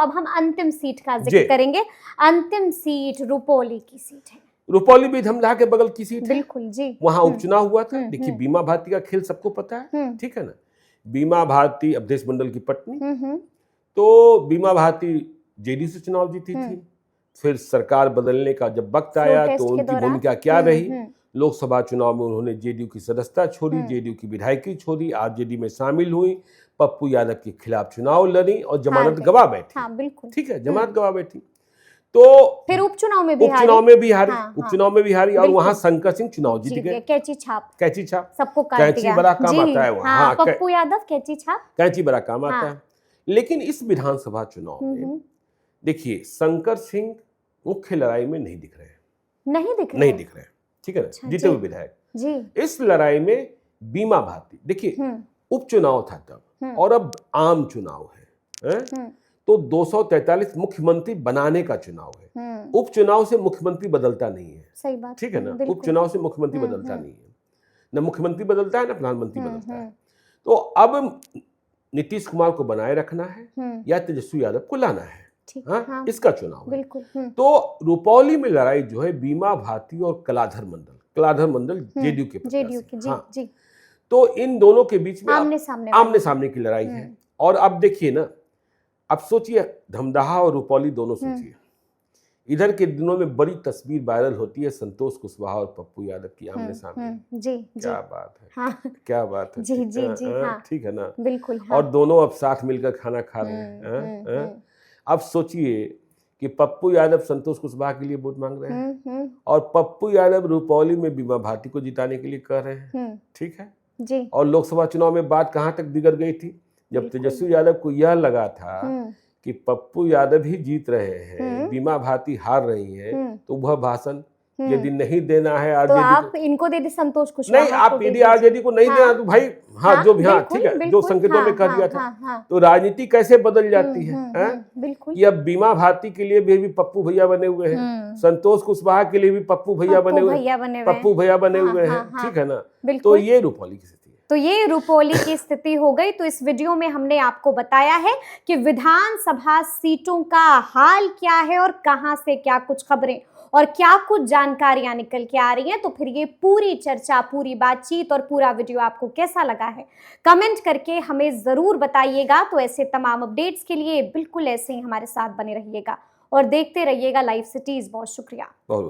अब हम अंतिम सीट का जिक्र करेंगे। अंतिम सीट रुपौली की सीट है। रुपौली भी धमदाहा के बगल की सीट है। बिल्कुल जी। वहां उपचुनाव हुआ था। देखिए बीमा भारती का खेल सबको पता है, ठीक है ना। बीमा भारती अवधेश मंडल की पत्नी, तो बीमा भारती जेडीयू से चुनाव जीती थी। फिर सरकार बदलने का जब वक्त आया तो उनकी भूमिका क्या रही, लोकसभा चुनाव में उन्होंने जेडीयू की सदस्यता छोड़ी, जेडीयू की विधायकी छोड़ी, आरजेडी में शामिल हुई, पप्पू यादव के खिलाफ चुनाव लड़ी और जमानत गवा बैठी। हाँ, बिल्कुल ठीक है, जमानत गवा बैठी। तो फिर उपचुनाव में भी हारी। उपचुनाव में भी हारी और वहां शंकर सिंह चुनाव जीत गए। कैंची छाप सबको कैंची बड़ा काम आता है वहां। हाँ, पप्पू यादव कैंची बड़ा काम आता है। लेकिन इस विधानसभा चुनाव में देखिए शंकर सिंह मुख्य लड़ाई में नहीं दिख रहे, ठीक है ना, जीते हुए विधायक। इस लड़ाई में बीमा भारती, देखिए उपचुनाव था तब और अब आम चुनाव है, तो 243 मुख्यमंत्री बनाने का चुनाव है। उपचुनाव से मुख्यमंत्री बदलता नहीं है, सही बात, ठीक है ना। उपचुनाव से मुख्यमंत्री बदलता नहीं है, न मुख्यमंत्री बदलता है न प्रधानमंत्री बदलता है। तो अब नीतीश कुमार को बनाए रखना है या तेजस्वी यादव को लाना है, हाँ, इसका चुनाव है। तो रुपौली में लड़ाई जो है बीमा भारती और कलाधर मंडल जेडीयू के, हाँ, तो इन दोनों के बीच में आमने सामने की लड़ाई है। और अब देखिए ना, अब सोचिए धमदाहा और रुपौली दोनों सोचिए, इधर के दिनों में बड़ी तस्वीर वायरल होती है संतोष कुशवाहा और पप्पू यादव की आमने सामने। क्या बात है, हाँ, क्या बात है, ठीक है ना, बिल्कुल। और दोनों अब साथ मिलकर खाना खा रहे हैं। अब सोचिए कि पप्पू यादव संतोष कुशवाहा के लिए वोट मांग रहे हैं और पप्पू यादव रुपौली में बीमा भारती को जिताने के लिए कह रहे हैं, ठीक है जी। और लोकसभा चुनाव में बात कहां तक बिगड़ गई थी, जब तेजस्वी यादव को यह लगा था कि पप्पू यादव ही जीत रहे हैं, बीमा भारती हार रही है, तो वह भाषण यदि नहीं देना है आरजेडी, तो आप इनको दे दे संतोष कुशवाहा, नहीं आप यदि आरजेडी को नहीं देना तो भाई, हाँ, जो भी, हाँ, ठीक है, जो संकेतों में कह दिया था, तो राजनीति कैसे बदल जाती है, बिल्कुल। कि अब बीमा भारती के लिए भी पप्पू भैया बने हुए हैं, संतोष कुशवाहा के लिए भी पप्पू भैया बने हुए हैं, ठीक है ना। तो ये रुपौली की स्थिति है। तो ये रुपौली की स्थिति हो गई। तो इस वीडियो में हमने आपको बताया है कि विधानसभा सीटों का हाल क्या है और कहां से क्या कुछ खबरें और क्या कुछ जानकारियां निकल के आ रही हैं। तो फिर ये पूरी चर्चा, पूरी बातचीत और पूरा वीडियो आपको कैसा लगा है, कमेंट करके हमें जरूर बताइएगा। तो ऐसे तमाम अपडेट्स के लिए बिल्कुल ऐसे ही हमारे साथ बने रहिएगा और देखते रहिएगा लाइव सिटीज। बहुत शुक्रिया। बहुत